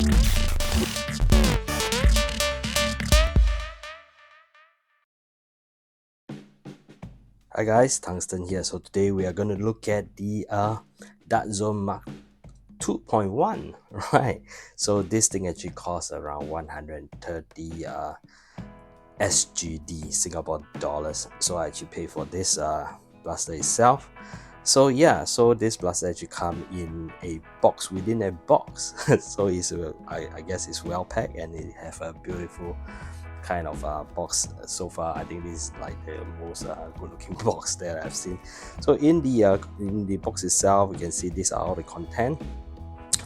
Hi guys, Tungsten here. So today we are going to look at the Dark Zone Mark 2.1, right? So this thing actually costs around 130 SGD, Singapore dollars. So I actually pay for this blaster itself. So yeah, so this blaster actually come in a box within a box. So it's I guess it's well packed and it have a beautiful kind of box so far. I think this is like the most good looking box that I've seen. So in the box itself, you can see these are all the content.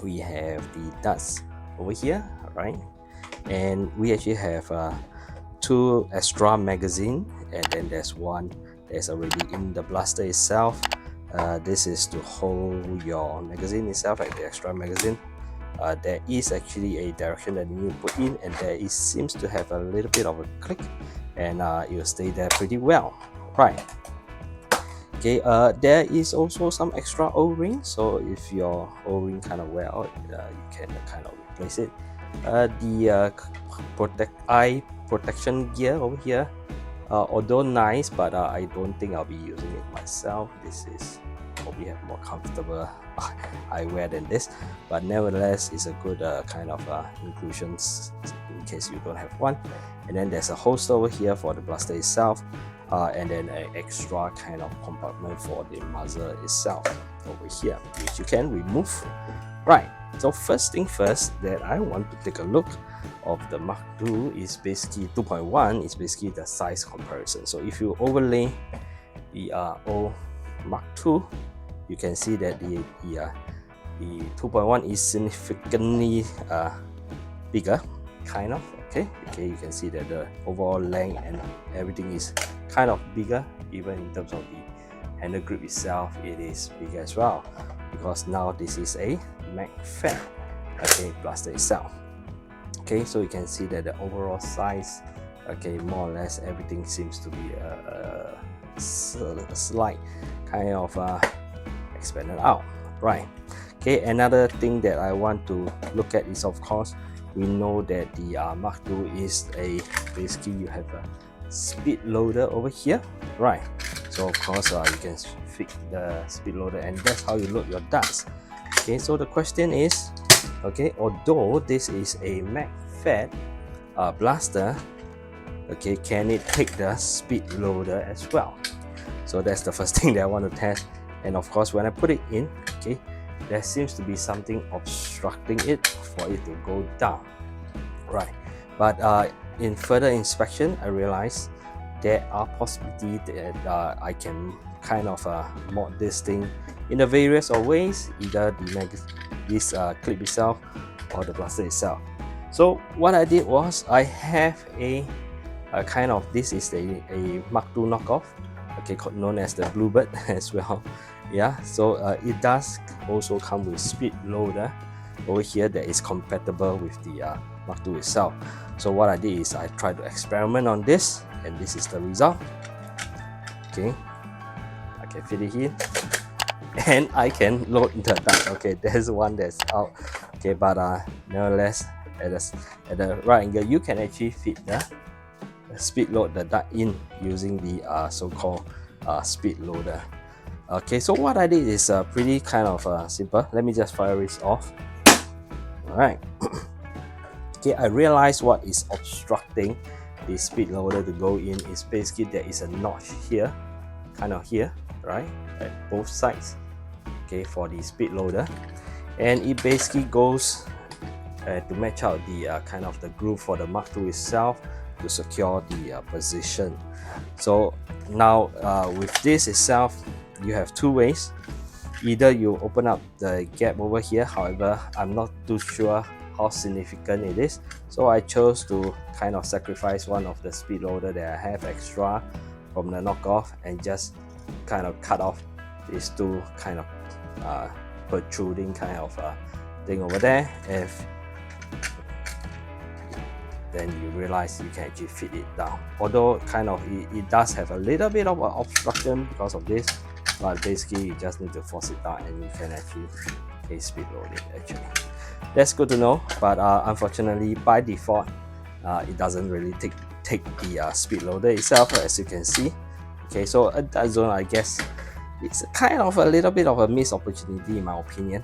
We have the darts over here, right? And we actually have two extra magazine, and then there's one that's already in the blaster itself. This is to hold your magazine itself, like the extra magazine. There is actually a direction that you put in, and seems to have a little bit of a click, and it will stay there pretty well, right? Okay, there is also some extra O-ring, so if your O-ring kind of wear out, you can kind of replace it. The eye protection gear over here, although nice, but I don't think I'll be using it myself. This is probably have more comfortable eyewear than this, but nevertheless it's a good kind of inclusions in case you don't have one. And then there's a holster over here for the blaster itself, and then an extra kind of compartment for the muzzle itself over here, which you can remove, right? So first thing first, that I want to take a look of the Mark II is basically 2.1 is basically the size comparison. So if you overlay the old Mark II, you can see that the 2.1 is significantly bigger, kind of. Okay, you can see that the overall length and everything is kind of bigger. Even in terms of the handle grip itself, it is bigger as well, because now this is a MK2.1 blaster itself. Okay, so you can see that the overall size, okay, more or less everything seems to be a slight kind of expanded out, right? Okay, another thing that I want to look at is, of course, we know that the Mark II is basically you have a speed loader over here, right? So of course you can fit the speed loader, and that's how you load your darts. Okay, so the question is, okay, although this is a MK2.1 blaster, okay, can it take the speed loader as well? So that's the first thing that I want to test. And of course, when I put it in, okay, there seems to be something obstructing it for it to go down, right? But in further inspection, I realized there are possibilities that I can kind of mod this thing in the various of ways, either this clip itself or the blaster itself. So what I did was I have a kind of, this is a Mark II knockoff, okay, known as the Bluebird as well. Yeah, so it does also come with speed loader over here that is compatible with the Mark II itself. So what I did is I tried to experiment on this, and this is the result. Okay, I can fit it in, and I can load the dart. Okay, there's one that's out. Okay, but nevertheless, at the right angle, you can actually fit the speed load the dart in using the so-called speed loader. Okay, so what I did is pretty kind of simple. Let me just fire this off. Alright. Okay, I realized what is obstructing the speed loader to go in is basically there is a notch here, kind of here, right, at both sides, okay, for the speed loader, and it basically goes to match out the kind of the groove for the Mark II itself to secure the position. So now with this itself, you have two ways. Either you open up the gap over here, however I'm not too sure how significant it is, so I chose to kind of sacrifice one of the speed loader that I have extra from the knockoff and just kind of cut off these two kind of protruding kind of thing over there. If then you realize you can actually fit it down, although kind of it does have a little bit of obstruction because of this, but basically you just need to force it down and you can actually a speed loading actually. That's good to know, but unfortunately by default it doesn't really take the speed loader itself, as you can see. Okay, so a dart zone, I guess it's kind of a little bit of a missed opportunity in my opinion.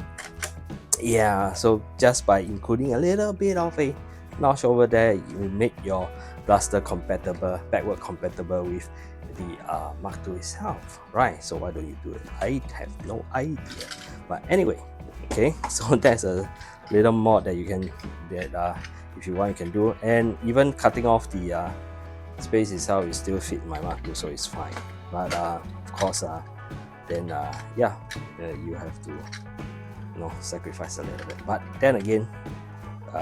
Yeah, so just by including a little bit of a notch over there, you make your blaster compatible, backward compatible with the Mark II itself, right? So why don't you do it? I have no idea. But anyway, okay, so that's a little mod that you can, if you want, you can do. And even cutting off the space itself is still fit my Mark II, so it's fine. But of course, then yeah, you have to sacrifice a little bit. But then again,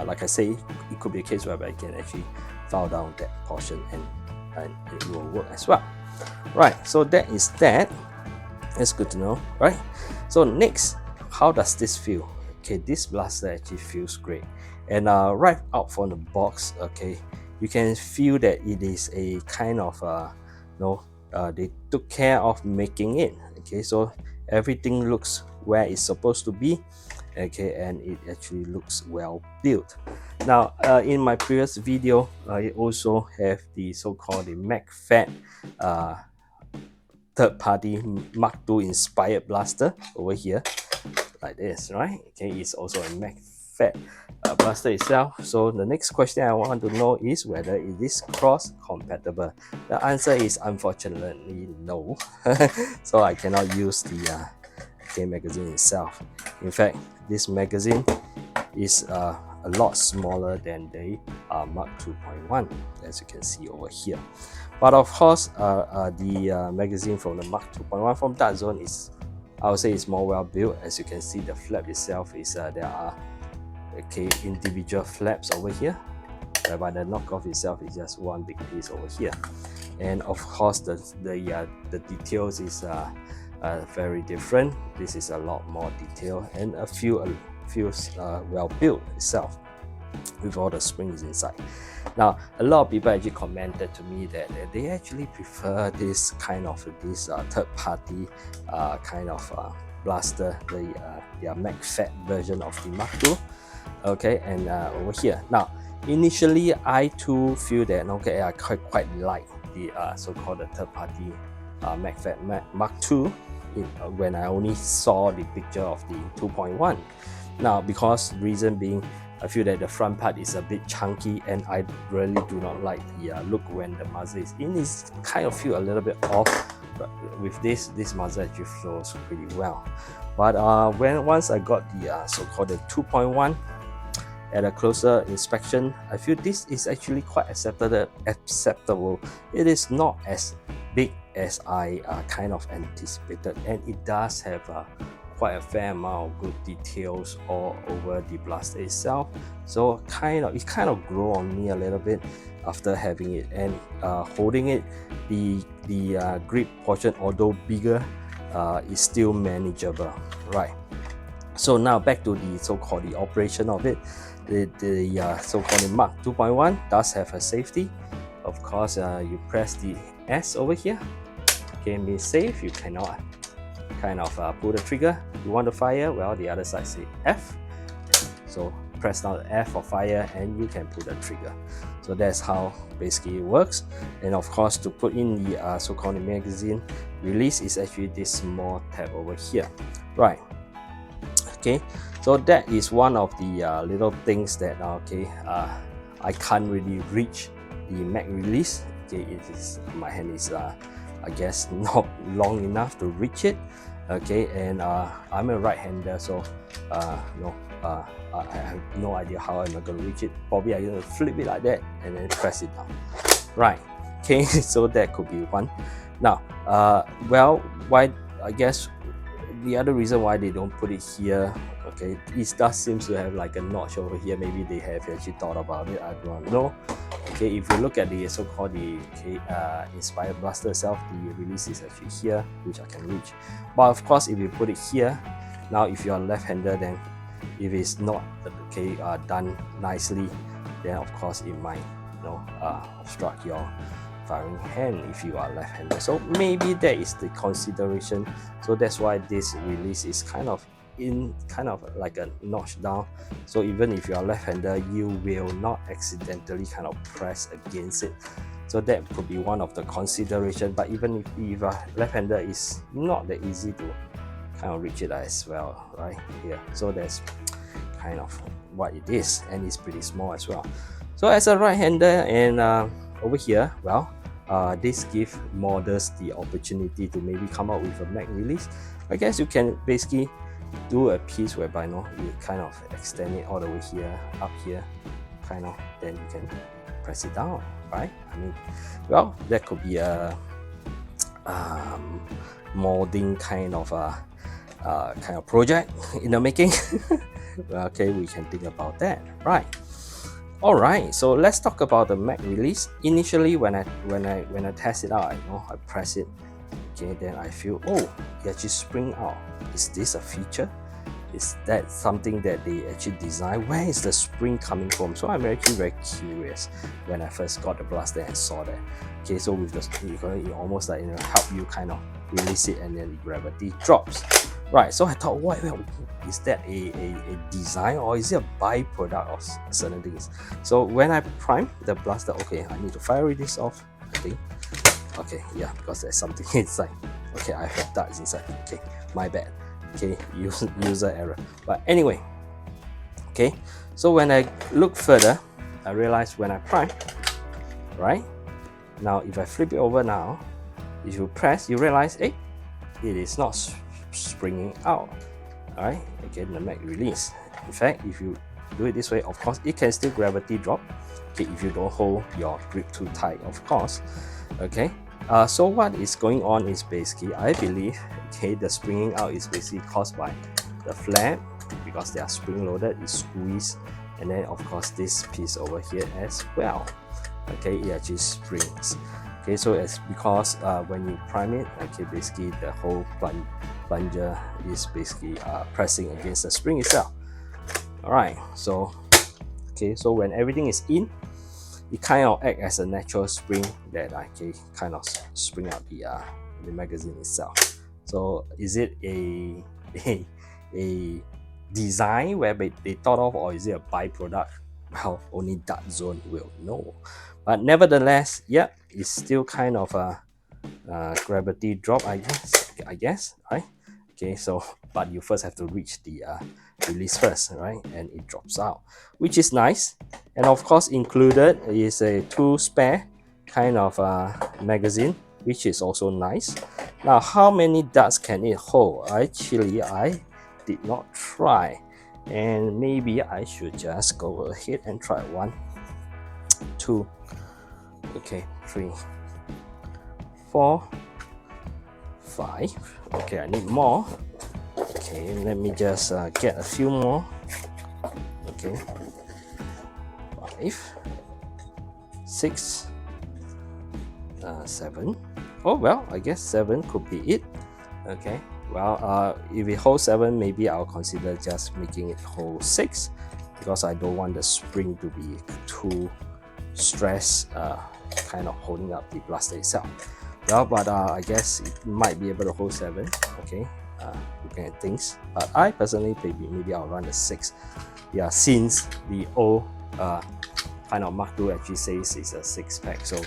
like I say, it could be a case where I can actually file down that portion and it will work as well. Right, so that is that. It's good to know, right? So next, how does this feel? Okay, this blaster actually feels great. And right out from the box, okay, you can feel that it is a kind of they took care of making it. Okay, so everything looks where it's supposed to be. Okay, and it actually looks well built. Now in my previous video, I also have the so-called the MK2.1 third-party Mark II inspired blaster over here, like this, right? Okay, it's also a MK2.1 blaster itself. So the next question I want to know is whether it is cross-compatible. The answer is unfortunately no. So I cannot use the magazine itself. In fact, this magazine is a lot smaller than the Mark 2.1, as you can see over here. But of course, the magazine from the Mark 2.1 from Dart Zone is, I would say, is more well built. As you can see, the flap itself is there are individual flaps over here, whereby the knockoff itself is just one big piece over here. And of course, the details is very different. This is a lot more detailed and feels well built itself with all the springs inside. Now, a lot of people actually commented to me that they actually prefer this kind of third-party kind of blaster, their MK2.1 version of the Mark II. Okay, and over here. Now, initially, I too feel that I quite like the so-called third-party MK2.1 Mark II when I only saw the picture of the 2.1. Now, because reason being, I feel that the front part is a bit chunky and I really do not like the look when the muzzle is in. It's kind of feel a little bit off, but with this muzzle actually flows pretty well. But once I got the so-called the 2.1, at a closer inspection, I feel this is actually quite acceptable. It is not as big as I kind of anticipated, and it does have quite a fair amount of good details all over the blaster itself. So it kind of grew on me a little bit after having it, and holding it, the grip portion, although bigger, is still manageable, right? So now back to the so-called the operation of it. The so-called Mark 2.1 does have a safety. Of course, you press the S over here. Okay, means safe. You cannot kind of pull the trigger. You want to fire, well, the other side say F. So press down the F for fire and you can pull the trigger. So that's how basically it works. And of course, to put in the so-called magazine release is actually this small tab over here, right? Okay, so that is one of the little things that I can't really reach the mag release. Okay, it is, my hand is I guess not long enough to reach it. Okay, and I'm a right-hander, so I have no idea how I'm going to reach it. Probably I'm going to flip it like that and then press it down. Right. Okay, so that could be one. Now, well, why? I guess the other reason why they don't put it here, okay, it does seems to have like a notch over here. Maybe they have actually thought about it. I don't know. Okay, if you look at the so-called the inspired blaster itself, the release is actually here, which I can reach. But of course, if you put it here, now if you are left-hander, then if it's not done nicely, then of course it might obstruct your firing hand if you are left-hander. So maybe that is the consideration. So that's why this release is kind of in kind of like a notch down, so even if you are left-hander, you will not accidentally kind of press against it. So that could be one of the consideration. But even if a left-hander, is not that easy to kind of reach it as well, right here. So that's kind of what it is, and it's pretty small as well. So as a right-hander, and over here, well, this gives modders the opportunity to maybe come up with a Mac release. I guess you can basically do a piece whereby you kind of extend it all the way here, up here, kind of, then you can press it down, right? I mean, well, that could be a modding kind of project in the making. Okay, we can think about that, right? All right, so let's talk about the Mac release. Initially, when I test it out, I press it, okay, then I feel, oh, it actually spring out. Is this a feature? Is that something that they actually designed? Where is the spring coming from? So I'm actually very curious when I first got the blaster and saw that. Okay, so with the, it almost like help you kind of release it, and then the gravity drops. Right, so I thought, what is that a design, or is it a byproduct of certain things? So when I prime the blaster, okay, I need to fire this off, I think. Okay, yeah, because there's something inside. Okay, I have darts inside. Okay, my bad. Okay, user error. But anyway, okay, so when I look further, I realize when I prime, right, now if I flip it over now, if you press, you realize, hey, it is not springing out. All right, again, the Mac release. In fact, if you do it this way, of course, it can still gravity drop. Okay, if you don't hold your grip too tight, of course. Okay, so what is going on is basically, I believe, okay, the springing out is basically caused by the flap, because they are spring loaded, it's squeezed, and then of course this piece over here as well. Okay, it actually springs. Okay, so it's because when you prime it, okay, basically the whole plunger is basically pressing against the spring itself. All right, so okay, so when everything is in, it kind of acts as a natural spring that kind of spring out the magazine itself. So is it a design where they thought of, or is it a byproduct? Well, only Dark Zone will know. But nevertheless, yeah, it's still kind of a gravity drop, I guess, right? Okay, so but you first have to reach the release first, right? And it drops out, which is nice. And of course, included is a 2 spare kind of magazine, which is also nice. Now, how many darts can it hold? Actually, I did not try, and maybe I should just go ahead and try 1, 2, okay, 3, 4, 5. Okay, I need more. Okay, let me just get a few more. Okay, 5, 6, 7. Oh well, I guess 7 could be it. Okay, well, if it holds 7, maybe I'll consider just making it hold 6, because I don't want the spring to be too stressed, kind of holding up the blaster itself. Well, but I guess it might be able to hold 7. Okay, looking at things, but I personally maybe I'll run the 6. Yeah, since the old kind of Mark II actually says it's a 6-pack, so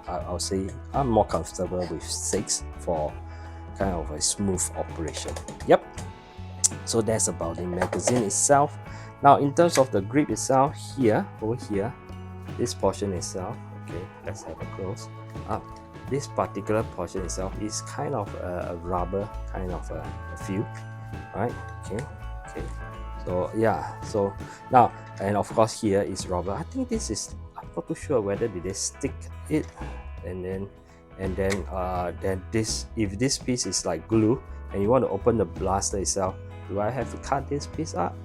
I'll say I'm more comfortable with 6 for kind of a smooth operation. Yep. So that's about the magazine itself. Now, in terms of the grip itself, over here, this portion itself. Okay, let's have a close up. This particular portion itself is kind of a rubber kind of a feel, right? Okay. So yeah. So now, and of course here is rubber. I think this is. I'm not too sure whether did they stick it, and then this. If this piece is like glue, and you want to open the blaster itself, do I have to cut this piece up?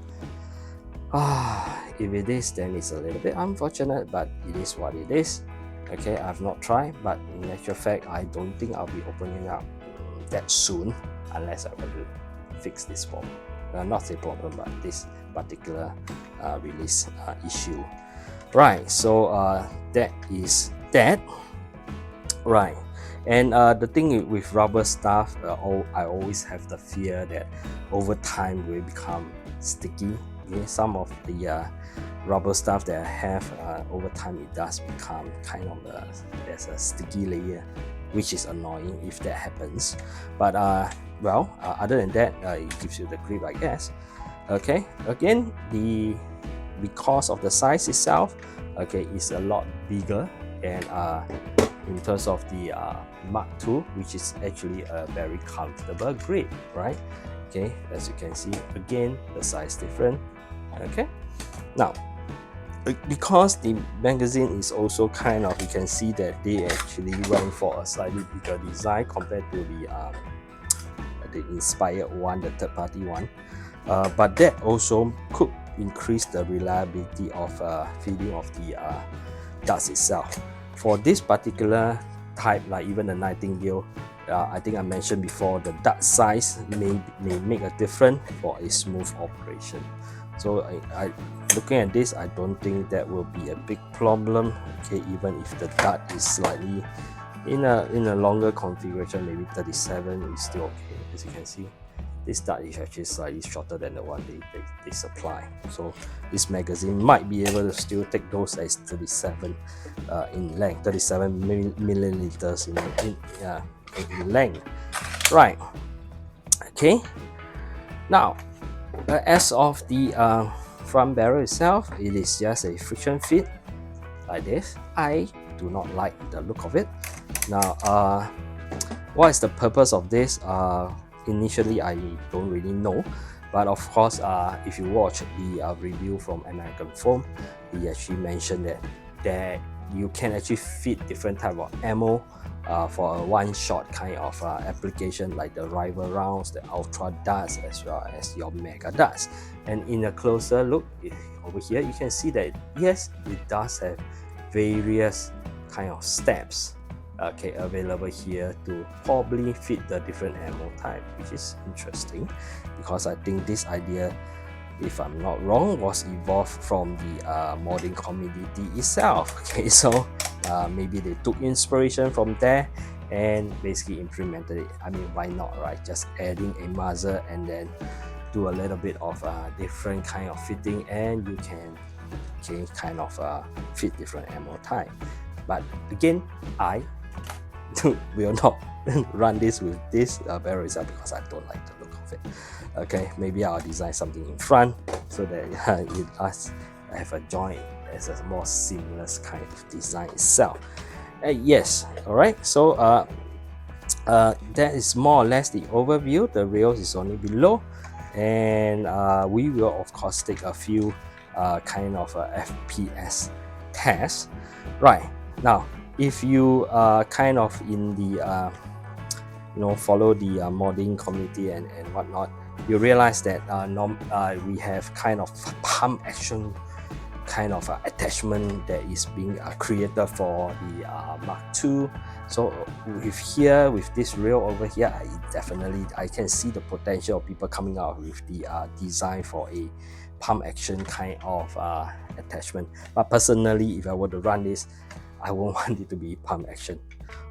If it is, then it's a little bit unfortunate, but it is what it is. Okay, I've not tried, but in actual fact, I don't think I'll be opening up that soon, unless I want to fix this problem. Not a problem, but this particular release issue. Right, so that is that. Right, And the thing with rubber stuff, I always have the fear that over time will become sticky. Okay? Some of the rubber stuff that I have, over time it does become kind of there's a sticky layer, which is annoying if that happens. But well, other than that, it gives you the grip, I guess. Okay, again, because of the size itself, okay, it's a lot bigger, and in terms of the Mark II, which is actually a very comfortable grip, right? Okay, as you can see, again, the size different. Okay, now because the magazine is also kind of, you can see that they actually went for a slightly bigger design compared to the inspired one, the third party one, but that also could increase the reliability of feeding of the darts itself. For this particular type, like even the Nightingale, I think I mentioned before, the dart size may make a difference for a smooth operation. So I looking at this, I don't think that will be a big problem. Okay, even if the dart is slightly in a longer configuration, maybe 37 is still okay. As you can see, this dart is actually slightly shorter than the one they supply. So this magazine might be able to still take those as 37 in length, 37 milliliters in length. Right. Okay. Now, as of the front barrel itself, it is just a friction fit like this. I do not like the look of it. Now, what is the purpose of this? Initially, I don't really know, but of course, if you watch the review from American Foam, he actually mentioned that you can actually fit different type of ammo for a one-shot kind of application, like the rival rounds, the ultra darts, as well as your mega darts. And in a closer look over here, you can see that yes, it does have various kind of steps, okay, available here to probably fit the different ammo type, which is interesting, because I think this idea, if I'm not wrong, was evolved from the modding community itself. Okay, so maybe they took inspiration from there and basically implemented it. I mean, why not, right? Just adding a muzzle and then do a little bit of different kind of fitting, and you can kind of fit different ammo type. But again, I will not run this with this barrel itself because I don't like the look of it. Okay, maybe I'll design something in front so that it does have a joint as a more seamless kind of design itself. Yes, all right. So that is more or less the overview. The rails is only below, and we will of course take a few kind of FPS tests. Right now, if you kind of in the follow the modding community and whatnot, you realize that we have kind of pump action kind of attachment that is being created for the Mark II. So with this rail over here, I can see the potential of people coming out with the design for a pump action kind of attachment. But personally, if I were to run this, I won't want it to be pump action.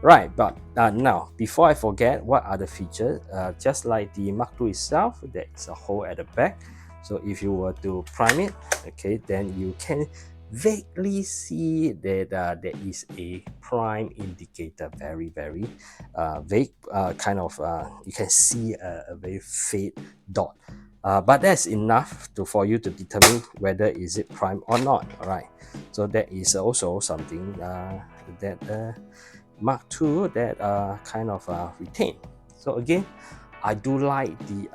Right, but now, before I forget, what are the features? Just like the Mark II itself, there is a hole at the back. So if you were to prime it, okay, then you can vaguely see that there is a prime indicator, very vague, kind of, you can see a very faint dot. But that's enough for you to determine whether is it prime or not. All right, so that is also something that Mark II that kind of retain. So again, I do like the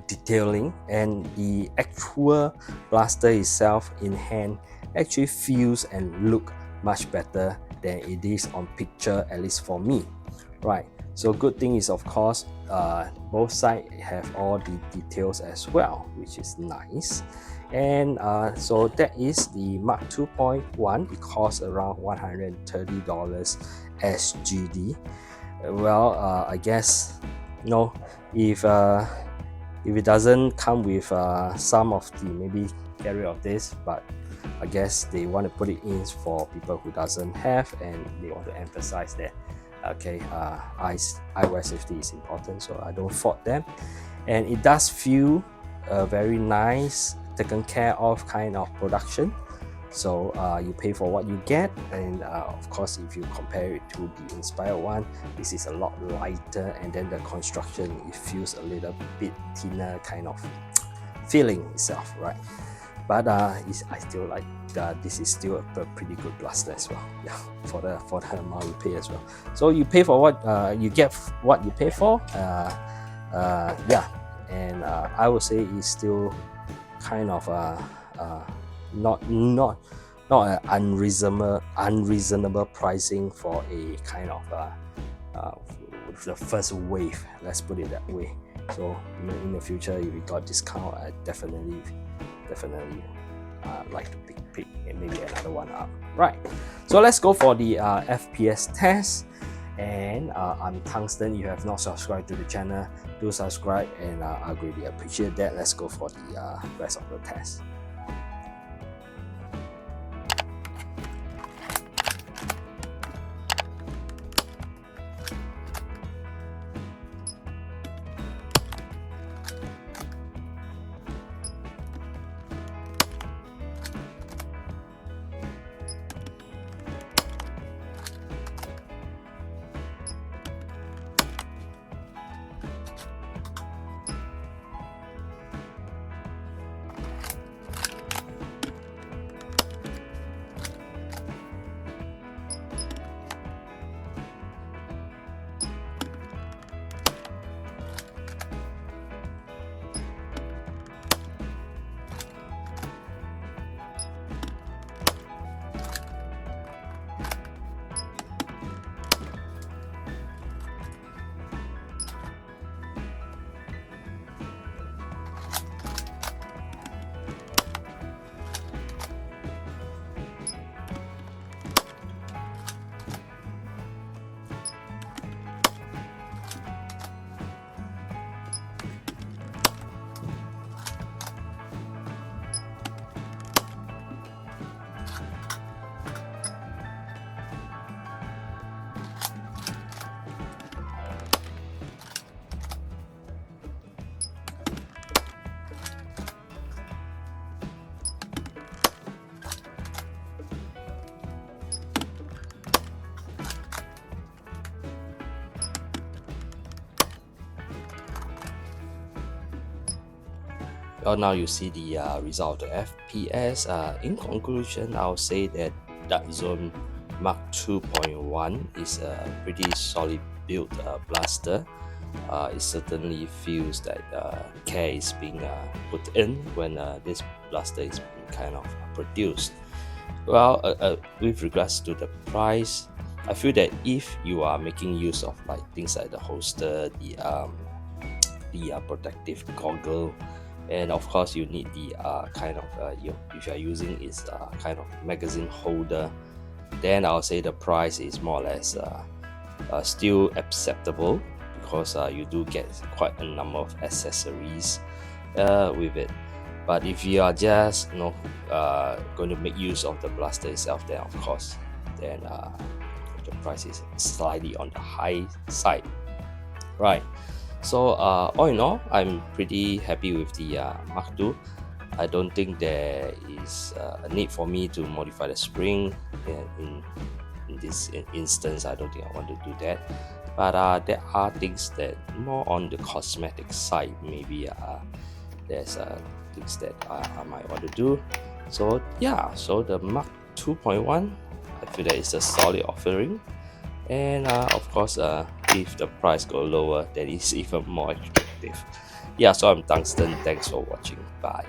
detailing, and the actual blaster itself in hand actually feels and look much better than it is on picture, at least for me. Right, so good thing is, of course, both sides have all the details as well, which is nice. And so that is the Mark 2.1. It costs around $130 SGD. Well, I guess if it doesn't come with some of the maybe carry of this, but I guess they want to put it in for people who doesn't have, and they want to emphasize that Okay, eyewear safety is important, so I don't fault them. And it does feel very nice, taken care of kind of production. So you pay for what you get, and of course, if you compare it to the Inspire one, this is a lot lighter, and then the construction, it feels a little bit thinner kind of feeling itself, right? But I still like this is still a pretty good blaster as well. Yeah, for the amount you pay as well. So you pay for what you get, what you pay for. Yeah, and I would say it's still kind of not an unreasonable pricing for a kind of the first wave. Let's put it that way. So in the future, if we got discount, I definitely like to pick maybe another one up. Right. So let's go for the FPS test. And I'm Tungsten. If you have not subscribed to the channel, do subscribe, and I greatly appreciate that. Let's go for the rest of the test. Well, now you see the result of the FPS. In conclusion, I'll say that Zone Mark 2.1 is a pretty solid built blaster. It certainly feels that care is being put in when this blaster is being kind of produced. Well, with regards to the price, I feel that if you are making use of like things like the holster, the protective goggle, and of course you need the kind of if you are using is kind of magazine holder, then I'll say the price is more or less still acceptable, because you do get quite a number of accessories with it. But if you are just going to make use of the blaster itself, then of course then the price is slightly on the high side, right? So all in all, I'm pretty happy with the Mark II. I don't think there is a need for me to modify the spring. In this instance, I don't think I want to do that. But there are things that more on the cosmetic side. Maybe there's things that I might want to do. So yeah, so the Mark 2.1, I feel that it's a solid offering. And of course, if the price go lower, that is even more attractive. Yeah, so I'm Tungsten. Thanks for watching. Bye.